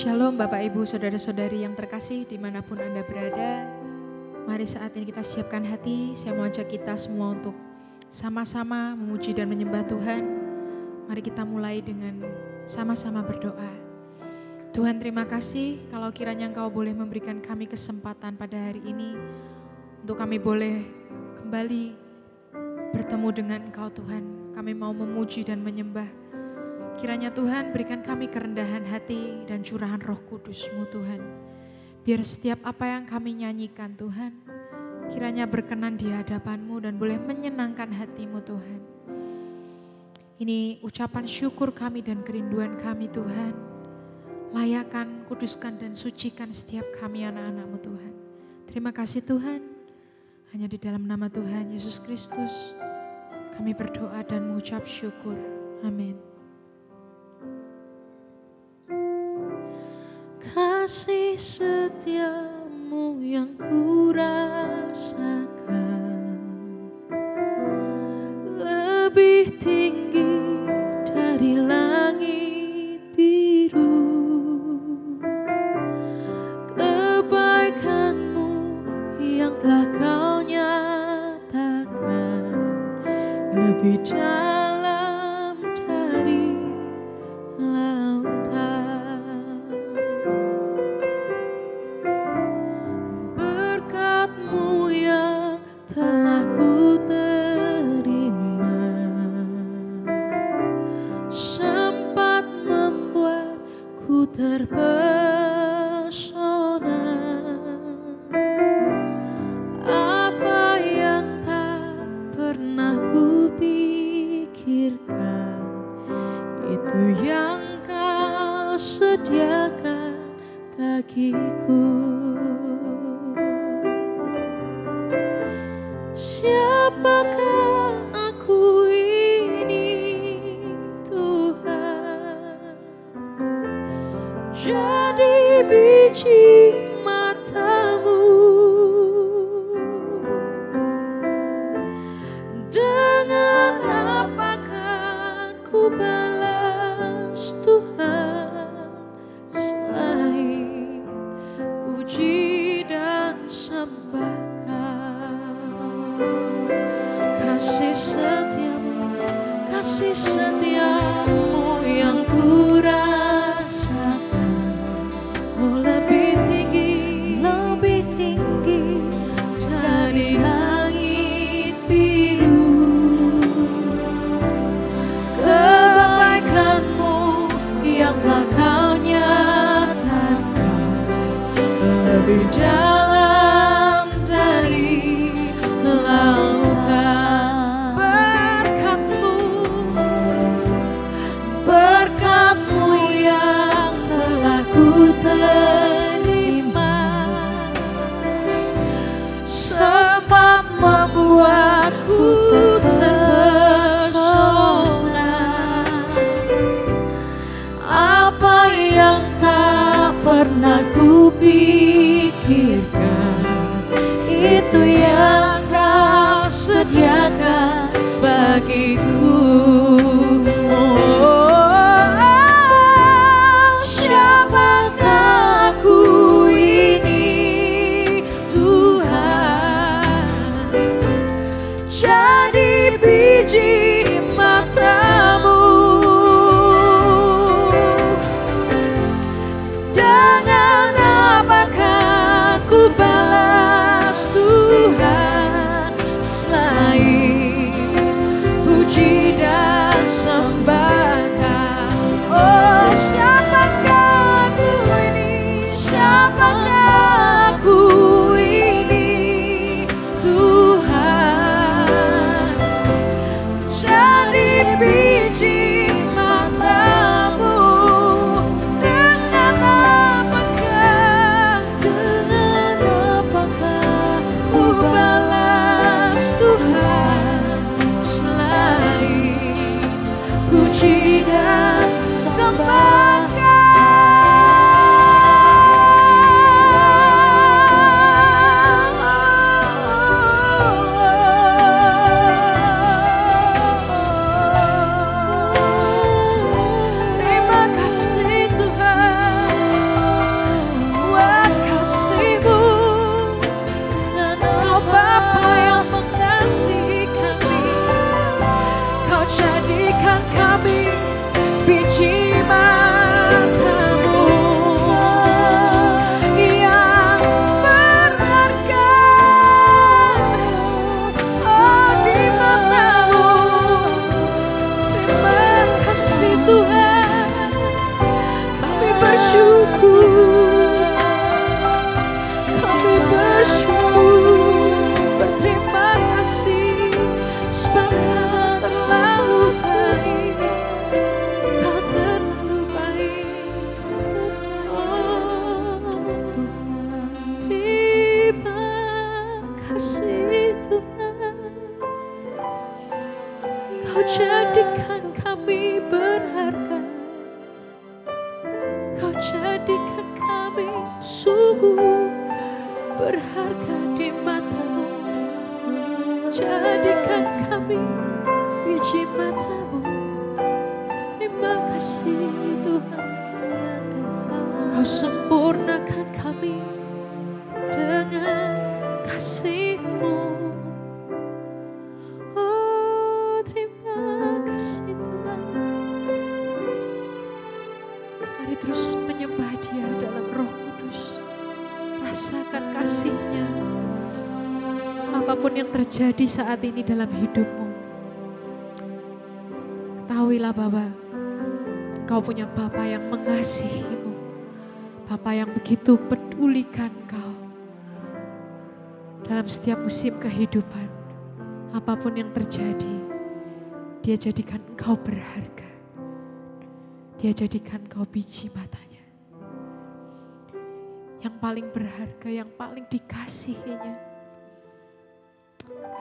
Shalom Bapak Ibu Saudara-saudari yang terkasih dimanapun Anda berada. Mari saat ini kita siapkan hati. Saya mau ajak kita semua untuk sama-sama memuji dan menyembah Tuhan. Mari kita mulai dengan sama-sama berdoa. Tuhan, terima kasih kalau kiranya Engkau boleh memberikan kami kesempatan pada hari ini untuk kami boleh kembali bertemu dengan Engkau Tuhan. Kami mau memuji dan menyembah. Kiranya Tuhan berikan kami kerendahan hati dan curahan Roh Kudus-Mu Tuhan. Biar setiap apa yang kami nyanyikan Tuhan, kiranya berkenan di hadapan-Mu dan boleh menyenangkan hati-Mu Tuhan. Ini ucapan syukur kami dan kerinduan kami Tuhan. Layakan, kuduskan dan sucikan setiap kami anak-anak-Mu Tuhan. Terima kasih Tuhan. Hanya di dalam nama Tuhan Yesus Kristus kami berdoa dan mengucap syukur. Amin. Kasih setiamu yang kurasakan lebih tinggi dari langit biru. Kebaikanmu yang telah kau nyatakan lebih dalam dari lautan. Berkat-Mu yang telah ku terima sempat membuatku terpesona. Apa yang tak pernah ku pikirkan, itu yang Kau sediakan bagiku. Siapakah aku ini Tuhan? Jadi biji mata-Mu. Dengan apakah ku balas Tuhan selain puji dan sembah Kau. Kasih setiamu yang kurasakan, oh lebih tinggi dari langit biru. Kebaikan-Mu yang telah Kau nyatakan lebih dalam dari lautan. Berkat-Mu jadikan kami berharga, Kau jadikan kami sungguh berharga di mata-Mu. Jadikan kami biji mata-Mu. Terima kasih Tuhan. Kau sempurnakan kami dengan kasih-Mu. Oh, terima kasih Tuhan. Mari terus menyembah Dia dalam Roh Kudus. Rasakan kasih-Nya. Apapun yang terjadi saat ini dalam hidupmu, ketahuilah bahwa Engkau punya Bapa yang mengasihimu, Bapa yang begitu pedulikan kau. Dalam setiap musim kehidupan, apapun yang terjadi, Dia jadikan engkau berharga. Dia jadikan engkau biji matanya. Yang paling berharga, yang paling dikasihinya.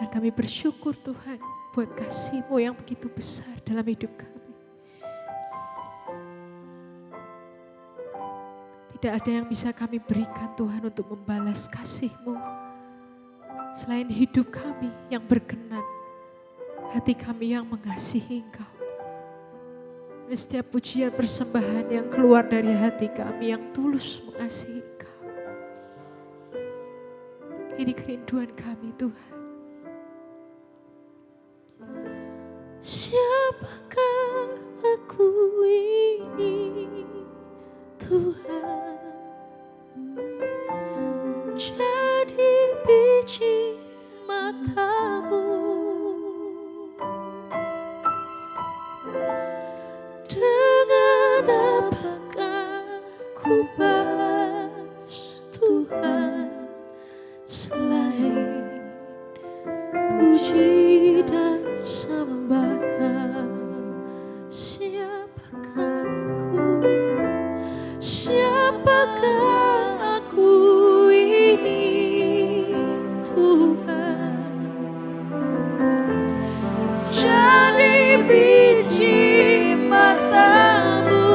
Dan kami bersyukur Tuhan buat kasih-Mu yang begitu besar dalam hidup kami. Tidak ada yang bisa kami berikan Tuhan untuk membalas kasih-Mu selain hidup kami yang berkenan, hati kami yang mengasihi Engkau. Dan setiap pujian persembahan yang keluar dari hati kami yang tulus mengasihi Engkau. Ini kerinduan kami Tuhan. Siapakah aku ini Tuhan? Jadi biji mata-Mu. Dengan apakah ku balas Tuhan selain puji dan sembahkan? Siapakah aku? Siapakah aku ini Tuhan? Jadi biji mata-Mu.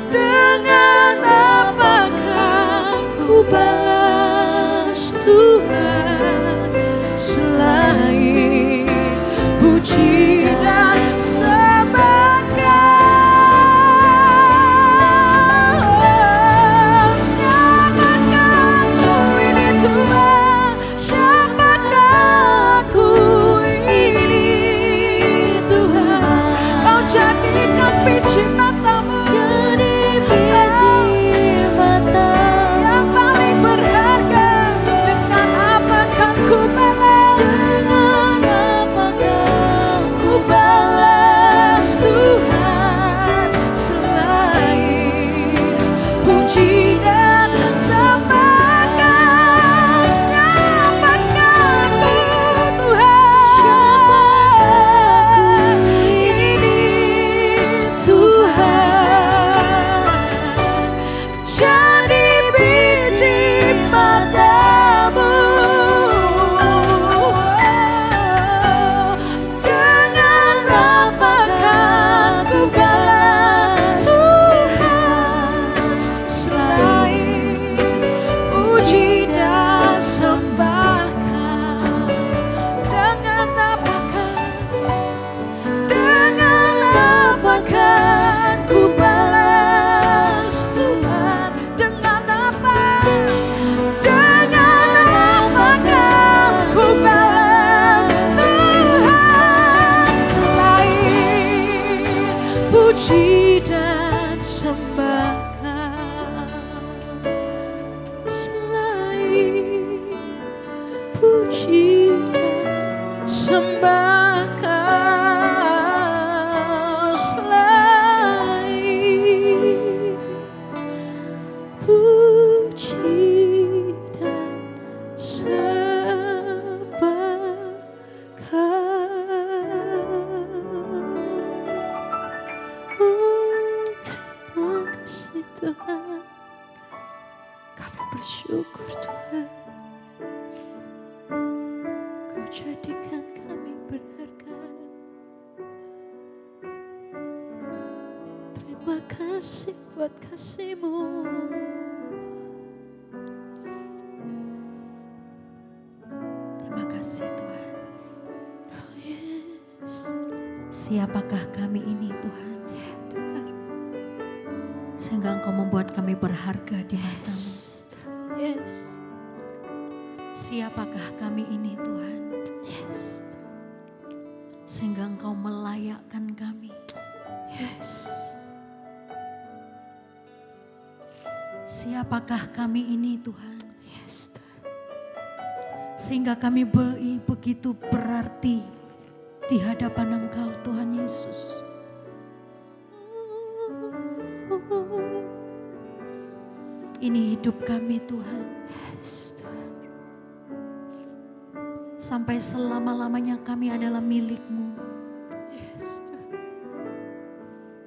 Dengan apakah ku balas Tuhan selain puji dan sembahkan? Siapakah aku ini Tuhan? Siapakah aku ini Tuhan? Kau jadikan biji mata-Mu. Jadi biji mata yang paling berharga. Dengan apakah ku balas? Dengan apakah ku balas Tuhan selain puji dan sembahkan? Siapakah aku Tuhan? Siapakah ini Tuhan? Jadi biji mata-Mu. Dengan apakah ku balas Tuhan selain puji dan sembahkan? Dengan apakah ku balas Tuhan? Dengan apakah ku balas Tuhan selain puji dan sembahkan? Selain puji dan sembahkan, selain puji dan sembahkan. Oh, terima kasih Tuhan. Kami bersyukur Tuhan. Kau jadikan kami berharga. Terima kasih buat kasih-Mu. Terima kasih Tuhan. Oh yes. Siapakah kami ini Tuhan? Ya Tuhan. Sehingga Engkau membuat kami berharga di mata-Mu. Yes. Siapakah kami ini Tuhan? Yes. Sehingga Engkau melayakkan kami. Yes. Siapakah kami ini Tuhan? Yes Tuhan. Sehingga kami begitu berarti di hadapan Engkau Tuhan Yesus. Ini hidup kami Tuhan. Yes Tuhan. Sampai selama-lamanya kami adalah milik-Mu. Yes Tuhan.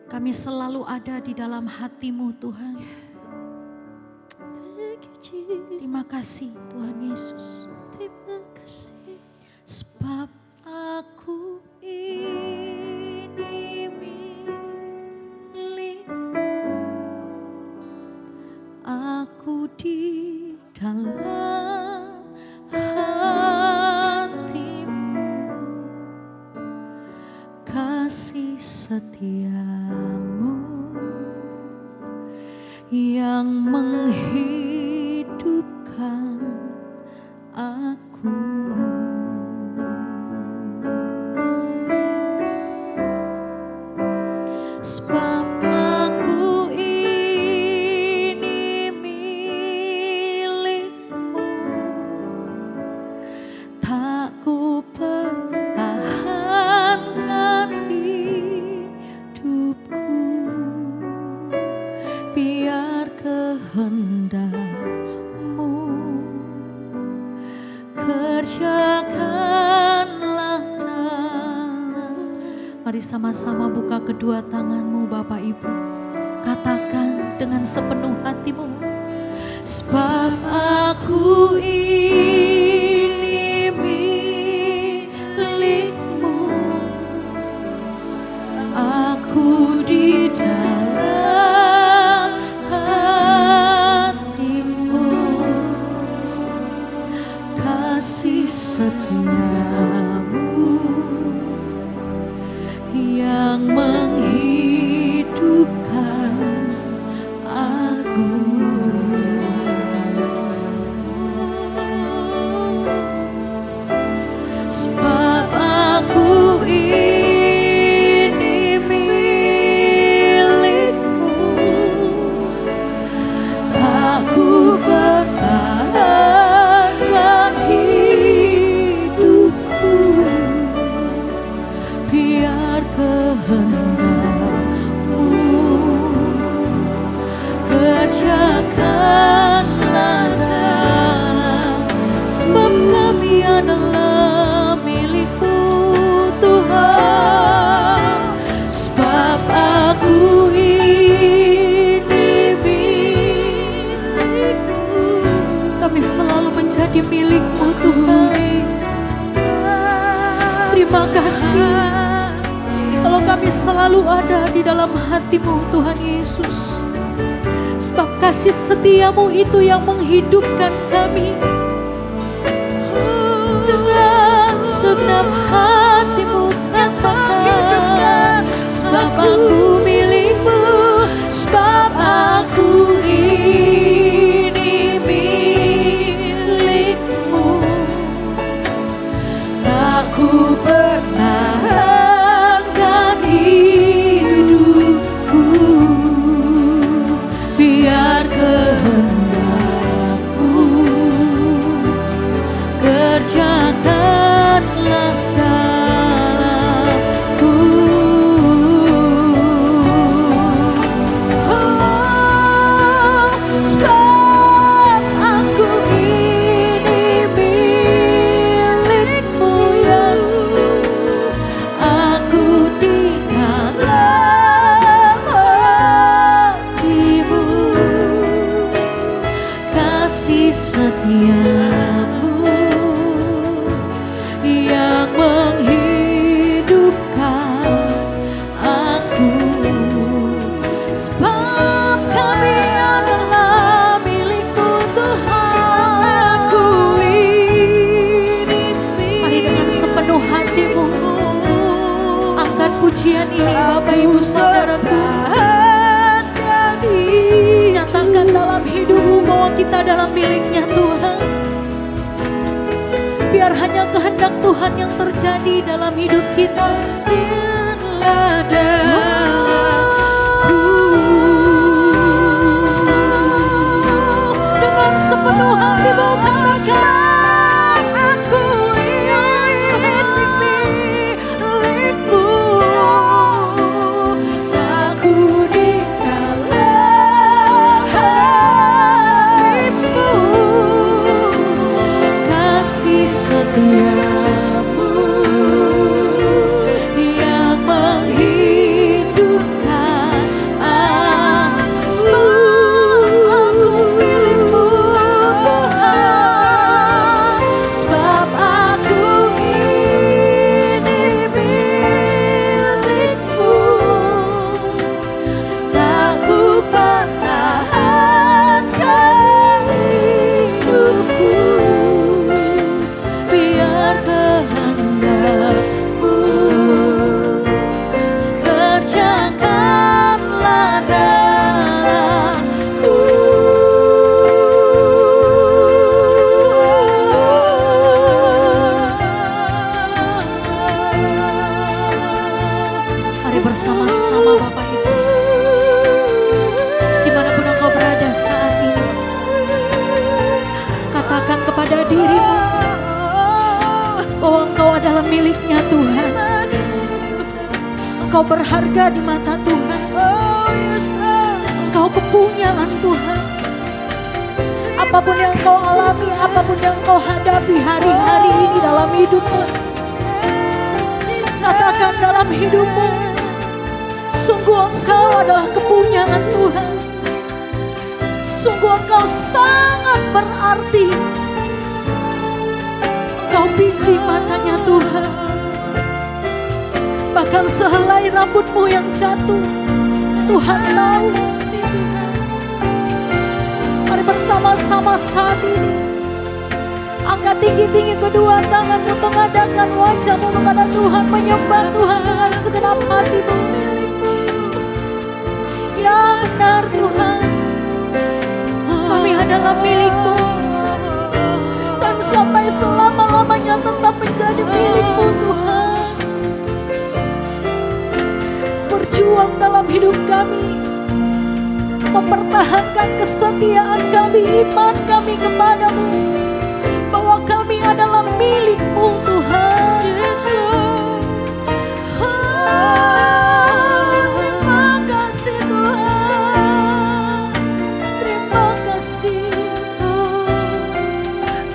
Kami selalu ada di dalam hati-Mu Tuhan. Thank you Jesus. Terima kasih Tuhan Yesus. Terima kasih. Sebab aku ini milik-Mu. Aku di dalam hati-Mu. Kasih setiamu yang menghidupkan aku. Sebab aku ini milik-Mu, tak ku pertahankan hidupku, biar kehendak-Mu kerjakanlah dalam. Mari sama-sama buka kedua tanganmu Bapak Ibu. Katakan dengan sepenuh hatimu. Sebab aku ini milik-Mu. Aku di dalam hati-Mu. Kasih setiamu yang menghidupkan aku. Sebab aku ini milik-Mu, aku pertahankan hidupku, biar kehendak-Mu kerjakanlah dalam. Sebab kami adalah milik-Mu Tuhan. Sebab aku ini milik-Mu. Kami selalu menjadi milik-Mu Tuhan. Terima kasih kalau kami selalu ada di dalam hati-Mu Tuhan Yesus. Sebab kasih setiamu itu yang menghidupkan kami. Dengan segenap hati-Mu katakan, sebab aku milik-Mu, sebab aku ini milik-Mu. Aku pertahankan hidupku, biar kehendak-Mu kerjakanlah dalamku. Oh, sebab aku ini milik-Mu Yesus. ini Bapak Ibu Saudaraku. Nyatakan dalam hidupmu bahwa kita dalam miliknya Tuhan. Biar hanya kehendak Tuhan yang terjadi dalam hidup kita. Dengan sepenuh hatimu katakan, aku ingin milikmu. Aku di dalam hatimu. Kasih setiamu yang menghidupkan aku. Aku milikmu Tuhan, sebab aku ini milikmu. Tak ku pertahankan hidupku, biar kehendakmu kerjakanlah dalamku. Mari bersama-sama Bapak Ibu, dimanapun engkau berada saat ini, katakan kepada dirimu bahwa engkau adalah miliknya Tuhan. Engkau berharga di mata Tuhan. Engkau kepunyaan Tuhan. Apapun yang engkau alami, apapun yang engkau hadapi hari-hari ini dalam hidupmu, katakan dalam hidupmu, sungguh engkau adalah kepunyaan Tuhan. Sungguh engkau sangat berarti. Engkau biji matanya Tuhan. Bahkan sehelai rambutmu yang jatuh, Tuhan tahu. Mari bersama-sama saat ini, angkat tinggi-tinggi kedua tanganmu, tengadahkan wajahmu kepada Tuhan, menyembah Tuhan dengan segenap hatimu. Ya benar Tuhan, kami adalah milikmu, dan sampai selama-lamanya tetap menjadi milikmu Tuhan. Berjuang dalam hidup kami, mempertahankan kesetiaan kami, iman kami kepadamu, bahwa kami adalah milikmu Tuhan. Terima kasih Tuhan, terima kasih.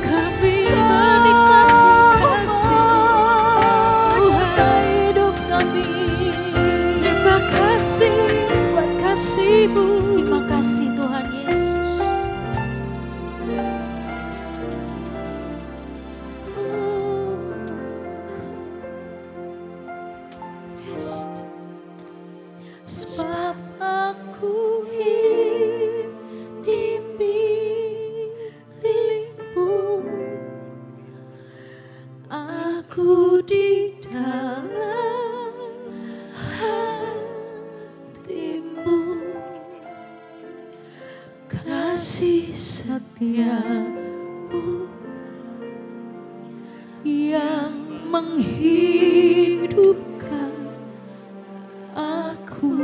Kami menikmati kasih Tuhan hidup kami. Terima kasih buat kasih-Mu. Terima kasih Tuhan Yesus. Sebab aku ini milikmu, aku di dalam hatimu. Kasih setiamu yang menghidupkan aku.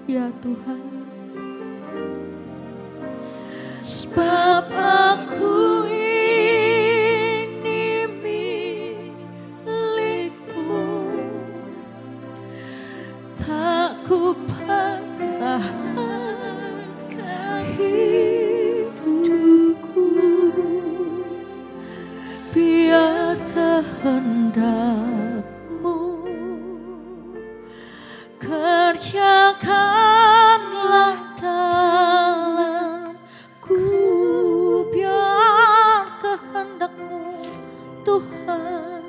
Ya Tuhan, sebab aku ini milikmu, tak ku pertahankan hidupku, biar kehendak-Mu kerjakanlah dalamku, biar kehendak-Mu Tuhan,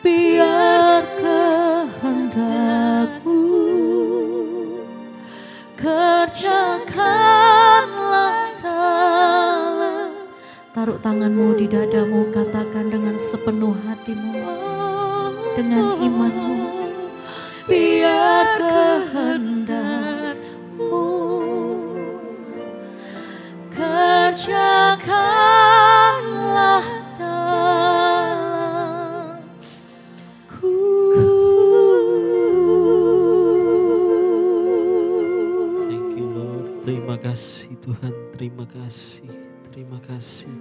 biar kehendak-Mu kerjakanlah dalam. Taruh tanganmu di dadamu, katakan dengan sepenuh hatimu, dengan imanmu. Biar kehendak-Mu kerjakanlah dalamku. Thank you Lord. Terima kasih Tuhan, terima kasih, terima kasih.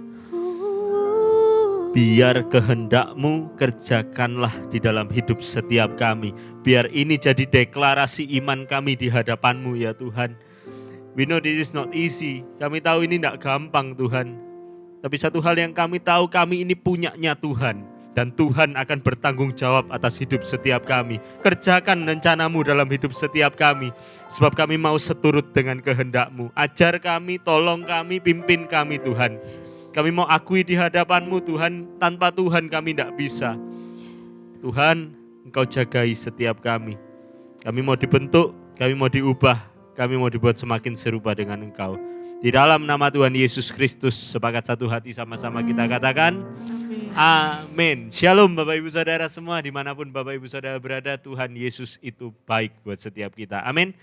Biar kehendak-Mu kerjakanlah di dalam hidup setiap kami. Biar ini jadi deklarasi iman kami di hadapan-Mu ya Tuhan. We know this is not easy. Kami tahu ini tidak gampang Tuhan. Tapi satu hal yang kami tahu, kami ini punyanya Tuhan. Dan Tuhan akan bertanggung jawab atas hidup setiap kami. Kerjakan rencana-Mu dalam hidup setiap kami. Sebab kami mau seturut dengan kehendak-Mu. Ajar kami, tolong kami, pimpin kami Tuhan. Kami mau akui di hadapan-Mu Tuhan, tanpa Tuhan kami tidak bisa. Tuhan, Engkau jagai setiap kami. Kami mau dibentuk, kami mau diubah, kami mau dibuat semakin serupa dengan Engkau. Di dalam nama Tuhan Yesus Kristus, sepakat satu hati sama-sama kita katakan, amin. Shalom Bapak Ibu Saudara semua, dimanapun Bapak Ibu Saudara berada, Tuhan Yesus itu baik buat setiap kita. Amin.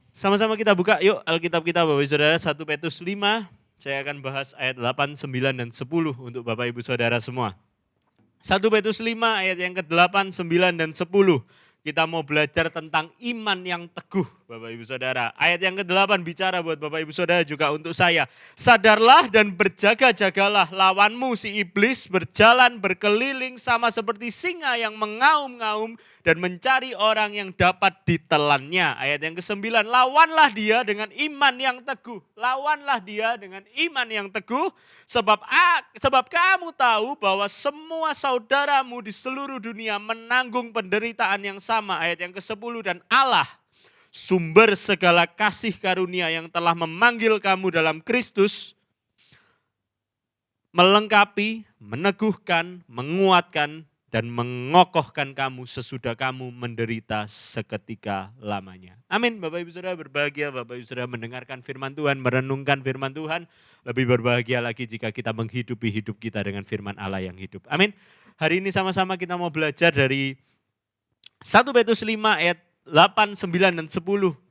Sama-sama kita buka yuk Alkitab kita Bapak Ibu Saudara, 1 Petrus 5. Saya akan bahas ayat 8, 9, dan 10 untuk Bapak Ibu Saudara semua. 1 Petrus 5 ayat yang ke-8, 9, dan 10. Kita mau belajar tentang iman yang teguh Bapak Ibu Saudara. Ayat yang ke-8 bicara buat Bapak Ibu Saudara juga untuk saya. Sadarlah dan berjaga-jagalah, lawanmu si iblis berjalan berkeliling sama seperti singa yang mengaum-ngaum dan mencari orang yang dapat ditelannya. Ayat yang ke-9, lawanlah dia dengan iman yang teguh. Lawanlah dia dengan iman yang teguh. Sebab kamu tahu bahwa semua saudaramu di seluruh dunia menanggung penderitaan yang sama. Ayat yang ke-10, dan Allah, sumber segala kasih karunia yang telah memanggil kamu dalam Kristus, melengkapi, meneguhkan, menguatkan, dan mengokohkan kamu sesudah kamu menderita seketika lamanya. Amin. Bapak Ibu Saudara berbahagia, Bapak Ibu Saudara mendengarkan firman Tuhan, merenungkan firman Tuhan. Lebih berbahagia lagi jika kita menghidupi hidup kita dengan firman Allah yang hidup. Amin. Hari ini sama-sama kita mau belajar dari 1 Petrus 5 ayat 8, 9, dan 10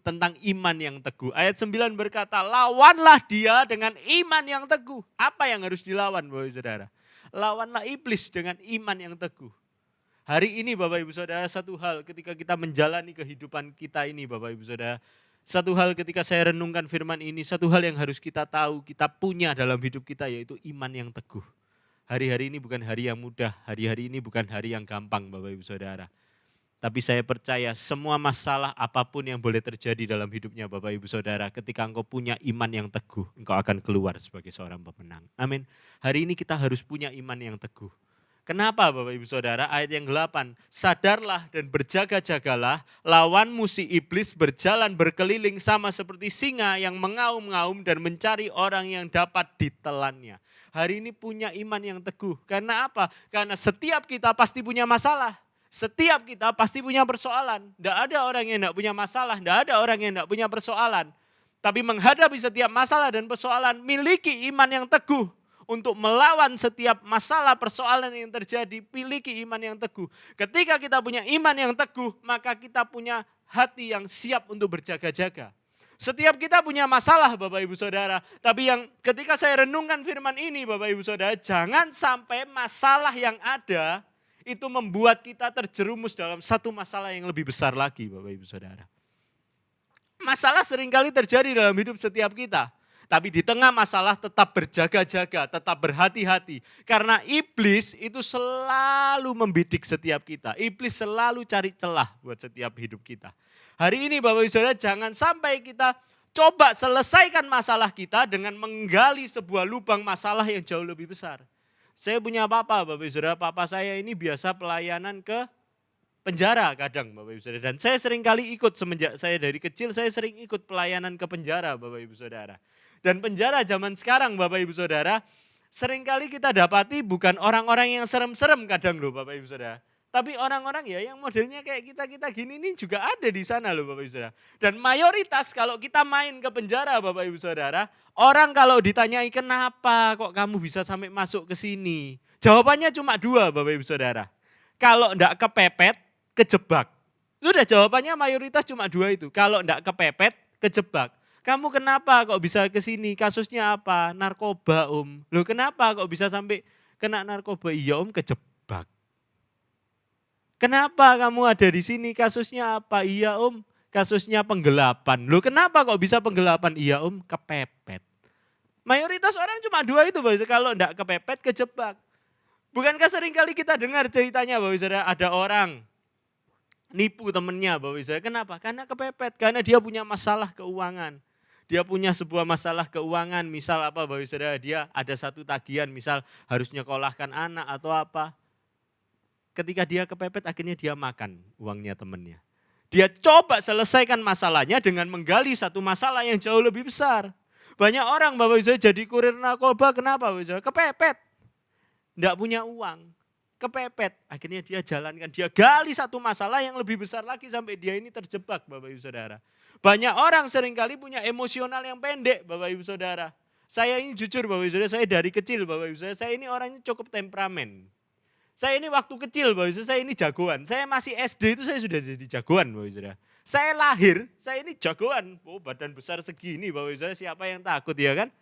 tentang iman yang teguh. Ayat 9 berkata, lawanlah dia dengan iman yang teguh. Apa yang harus dilawan Bapak Ibu Saudara? Lawanlah iblis dengan iman yang teguh. Hari ini Bapak Ibu Saudara, satu hal ketika kita menjalani kehidupan kita ini Bapak Ibu Saudara, satu hal ketika saya renungkan firman ini, satu hal yang harus kita tahu, kita punya dalam hidup kita yaitu iman yang teguh. Hari-hari ini bukan hari yang mudah, hari-hari ini bukan hari yang gampang Bapak Ibu Saudara. Tapi saya percaya semua masalah apapun yang boleh terjadi dalam hidupnya Bapak Ibu Saudara, ketika engkau punya iman yang teguh, engkau akan keluar sebagai seorang pemenang. Amin. Hari ini kita harus punya iman yang teguh. Kenapa Bapak Ibu Saudara? Ayat yang 8, sadarlah dan berjaga-jagalah, lawanmu si iblis berjalan berkeliling sama seperti singa yang mengaum-ngaum dan mencari orang yang dapat ditelannya. Hari ini punya iman yang teguh. Karena apa? Karena setiap kita pasti punya masalah. Setiap kita pasti punya persoalan. Tidak ada orang yang tidak punya masalah, tidak ada orang yang tidak punya persoalan. Tapi menghadapi setiap masalah dan persoalan, miliki iman yang teguh. Untuk melawan setiap masalah persoalan yang terjadi, miliki iman yang teguh. Ketika kita punya iman yang teguh, maka kita punya hati yang siap untuk berjaga-jaga. Setiap kita punya masalah Bapak Ibu Saudara. Tapi yang ketika saya renungkan firman ini Bapak Ibu Saudara, jangan sampai masalah yang ada itu membuat kita terjerumus dalam satu masalah yang lebih besar lagi Bapak Ibu Saudara. Masalah seringkali terjadi dalam hidup setiap kita. Tapi di tengah masalah tetap berjaga-jaga, tetap berhati-hati. Karena iblis itu selalu membidik setiap kita. Iblis selalu cari celah buat setiap hidup kita. Hari ini Bapak Ibu Saudara, jangan sampai kita coba selesaikan masalah kita dengan menggali sebuah lubang masalah yang jauh lebih besar. Saya punya papa Bapak Ibu Saudara, papa saya ini biasa pelayanan ke penjara kadang Bapak Ibu Saudara. Dan saya sering kali ikut semenjak saya dari kecil, saya sering ikut pelayanan ke penjara Bapak Ibu Saudara. Dan penjara zaman sekarang Bapak Ibu Saudara, seringkali kita dapati bukan orang-orang yang serem-serem kadang loh Bapak Ibu Saudara. Tapi orang-orang ya yang modelnya kayak kita-kita gini ini juga ada di sana loh Bapak Ibu Saudara. Dan mayoritas kalau kita main ke penjara Bapak Ibu Saudara, orang kalau ditanyai kenapa kok kamu bisa sampai masuk ke sini? Jawabannya cuma dua Bapak Ibu Saudara. Kalau enggak kepepet, kejebak. Sudah jawabannya mayoritas cuma 2 itu. Kalau enggak kepepet, kejebak. Kamu kenapa kok bisa ke sini? Kasusnya apa? Narkoba Om. Loh kenapa kok bisa sampai kena narkoba? Iya Om, kejebak. Kenapa kamu ada di sini? Kasusnya apa? Iya Om, kasusnya penggelapan. Loh kenapa kok bisa penggelapan? Iya Om, kepepet. Mayoritas orang cuma 2 itu, Bapak. Kalau enggak kepepet, kejebak. Bukankah seringkali kita dengar ceritanya, Bapak Saudara, ada orang nipu temennya, Bapak Saudara. Kenapa? Karena kepepet, karena dia punya masalah keuangan. Dia punya sebuah masalah keuangan, misal apa Bapak Saudara, dia ada satu tagihan, misal harus nyekolahkan anak atau apa. Ketika dia kepepet, akhirnya dia makan uangnya temennya. Dia coba selesaikan masalahnya dengan menggali satu masalah yang jauh lebih besar. Banyak orang Bapak Saudara jadi kurir narkoba, kenapa Bapak Saudara? Kepepet. Enggak punya uang, kepepet. Akhirnya dia jalankan, dia gali satu masalah yang lebih besar lagi sampai dia ini terjebak Bapak Ibu Saudara. Banyak orang seringkali punya emosional yang pendek Bapak Ibu Saudara. Saya ini jujur Bapak Ibu Saudara, saya dari kecil Bapak Ibu Saudara, saya ini orangnya cukup temperamen. Saya ini waktu kecil Bapak Ibu Saudara, saya ini jagoan. Saya masih SD itu saya sudah jadi jagoan Bapak Ibu Saudara. Saya lahir, saya ini jagoan. Oh badan besar segini Bapak Ibu Saudara, siapa yang takut ya kan?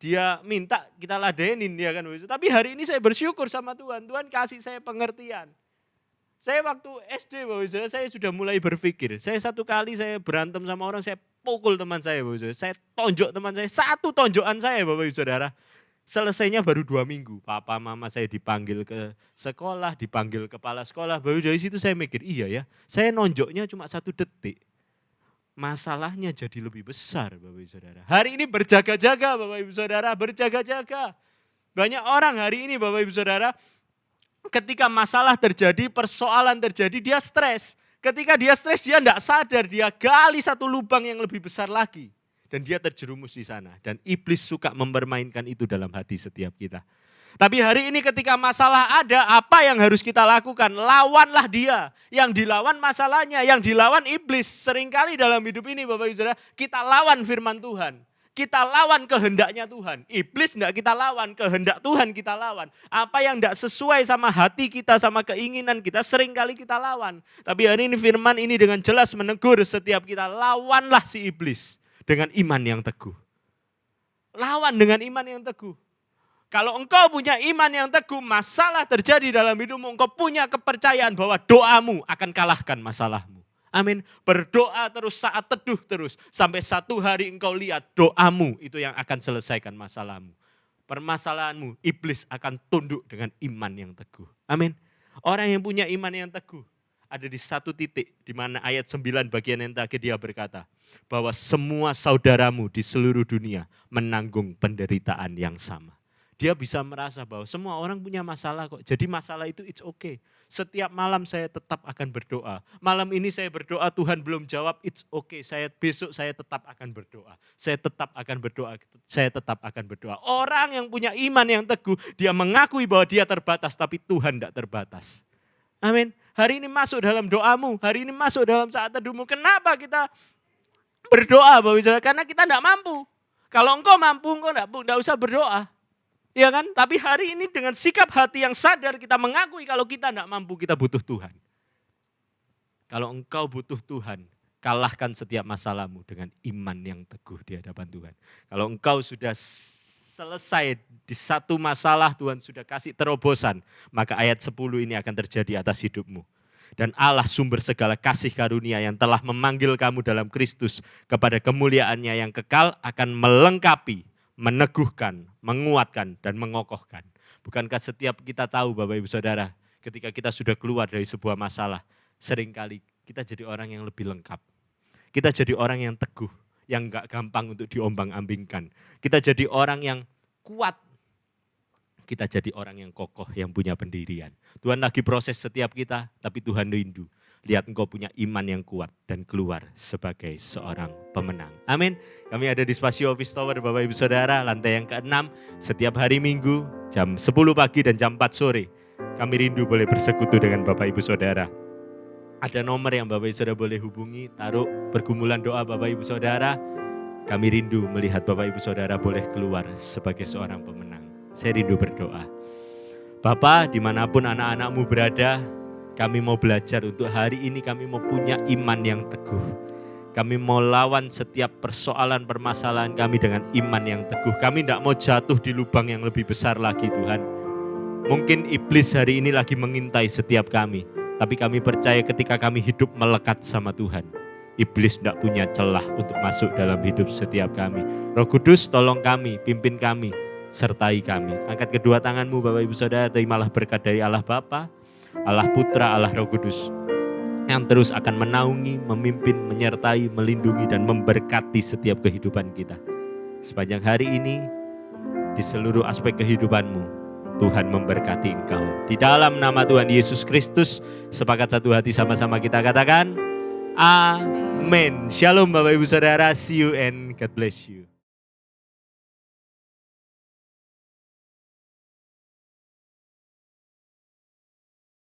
Dia minta kita ladenin ya kan. Tapi hari ini saya bersyukur sama Tuhan. Tuhan kasih saya pengertian. Saya waktu SD Bapak Saudara, saya sudah mulai berpikir. Saya satu kali saya berantem sama orang, saya pukul teman saya Bapak Saudara. Saya tonjok teman saya, satu tonjokan saya Bapak Saudara. Selesainya baru 2 minggu. Papa mama saya dipanggil ke sekolah, dipanggil kepala sekolah. Baru dari situ saya mikir, iya ya, saya nonjoknya cuma 1 detik. Masalahnya jadi lebih besar Bapak Ibu Saudara. Hari ini berjaga-jaga Bapak Ibu Saudara, berjaga-jaga. Banyak orang hari ini Bapak Ibu Saudara, ketika masalah terjadi, persoalan terjadi, dia stres. Ketika dia stres, dia tidak sadar, dia gali satu lubang yang lebih besar lagi. Dan dia terjerumus di sana. Dan iblis suka mempermainkan itu dalam hati setiap kita. Tapi hari ini ketika masalah ada, apa yang harus kita lakukan? Lawanlah dia. Yang dilawan masalahnya, yang dilawan iblis. Seringkali dalam hidup ini Bapak Ibu Saudara, kita lawan firman Tuhan. Kita lawan kehendaknya Tuhan. Iblis enggak kita lawan, kehendak Tuhan kita lawan. Apa yang enggak sesuai sama hati kita, sama keinginan kita, seringkali kita lawan. Tapi hari ini firman ini dengan jelas menegur setiap kita, lawanlah si iblis dengan iman yang teguh. Lawan dengan iman yang teguh. Kalau engkau punya iman yang teguh, masalah terjadi dalam hidupmu, engkau punya kepercayaan bahwa doamu akan kalahkan masalahmu. Amin. Berdoa terus, saat teduh terus. Sampai satu hari engkau lihat doamu itu yang akan selesaikan masalahmu. Permasalahanmu, iblis akan tunduk dengan iman yang teguh. Amin. Orang yang punya iman yang teguh ada di satu titik di mana ayat 9 bagian yang terakhir dia berkata bahwa semua saudaramu di seluruh dunia menanggung penderitaan yang sama. Dia bisa merasa bahwa semua orang punya masalah kok. Jadi masalah itu it's okay. Setiap malam saya tetap akan berdoa. Malam ini saya berdoa Tuhan belum jawab, it's okay. Besok saya tetap akan berdoa. Saya tetap akan berdoa. Saya tetap akan berdoa. Orang yang punya iman yang teguh, dia mengakui bahwa dia terbatas tapi Tuhan tidak terbatas. Amin. Hari ini masuk dalam doamu, hari ini masuk dalam saat teduhmu. Kenapa kita berdoa Bapak Ibu? Karena kita tidak mampu. Kalau engkau mampu, engkau tidak usah berdoa. Ya kan? Tapi hari ini dengan sikap hati yang sadar kita mengakui kalau kita tidak mampu, kita butuh Tuhan. Kalau engkau butuh Tuhan, kalahkan setiap masalahmu dengan iman yang teguh di hadapan Tuhan. Kalau engkau sudah selesai di satu masalah, Tuhan sudah kasih terobosan, maka ayat 10 ini akan terjadi atas hidupmu. Dan Allah sumber segala kasih karunia yang telah memanggil kamu dalam Kristus kepada kemuliaannya yang kekal akan melengkapi, meneguhkan, menguatkan, dan mengokohkan. Bukankah setiap kita tahu Bapak Ibu Saudara, ketika kita sudah keluar dari sebuah masalah, seringkali kita jadi orang yang lebih lengkap. Kita jadi orang yang teguh, yang gak gampang untuk diombang-ambingkan. Kita jadi orang yang kuat. Kita jadi orang yang kokoh, yang punya pendirian. Tuhan lagi proses setiap kita, tapi Tuhan rindu. Lihat engkau punya iman yang kuat dan keluar sebagai seorang pemenang. Amin. Kami ada di Spasio Office Tower Bapak Ibu Saudara, lantai yang ke-6. Setiap hari Minggu jam 10 pagi dan jam 4 sore. Kami rindu boleh bersekutu dengan Bapak Ibu Saudara. Ada nomor yang Bapak Ibu Saudara boleh hubungi, taruh pergumulan doa Bapak Ibu Saudara. Kami rindu melihat Bapak Ibu Saudara boleh keluar sebagai seorang pemenang. Saya rindu berdoa. Bapa, dimanapun anak-anak-Mu berada, kami mau belajar untuk hari ini, kami mau punya iman yang teguh. Kami mau lawan setiap persoalan permasalahan kami dengan iman yang teguh. Kami tidak mau jatuh di lubang yang lebih besar lagi Tuhan. Mungkin iblis hari ini lagi mengintai setiap kami. Tapi kami percaya ketika kami hidup melekat sama Tuhan, iblis tidak punya celah untuk masuk dalam hidup setiap kami. Roh Kudus tolong kami, pimpin kami, sertai kami. Angkat kedua tanganmu Bapak Ibu Saudara, terimalah berkat dari Allah Bapa, Allah Putra, Allah Roh Kudus, yang terus akan menaungi, memimpin, menyertai, melindungi, dan memberkati setiap kehidupan kita. Sepanjang hari ini, di seluruh aspek kehidupanmu, Tuhan memberkati engkau. Di dalam nama Tuhan Yesus Kristus, sepakat satu hati sama-sama kita katakan, Amin. Shalom Bapak Ibu Saudara, see you and God bless you.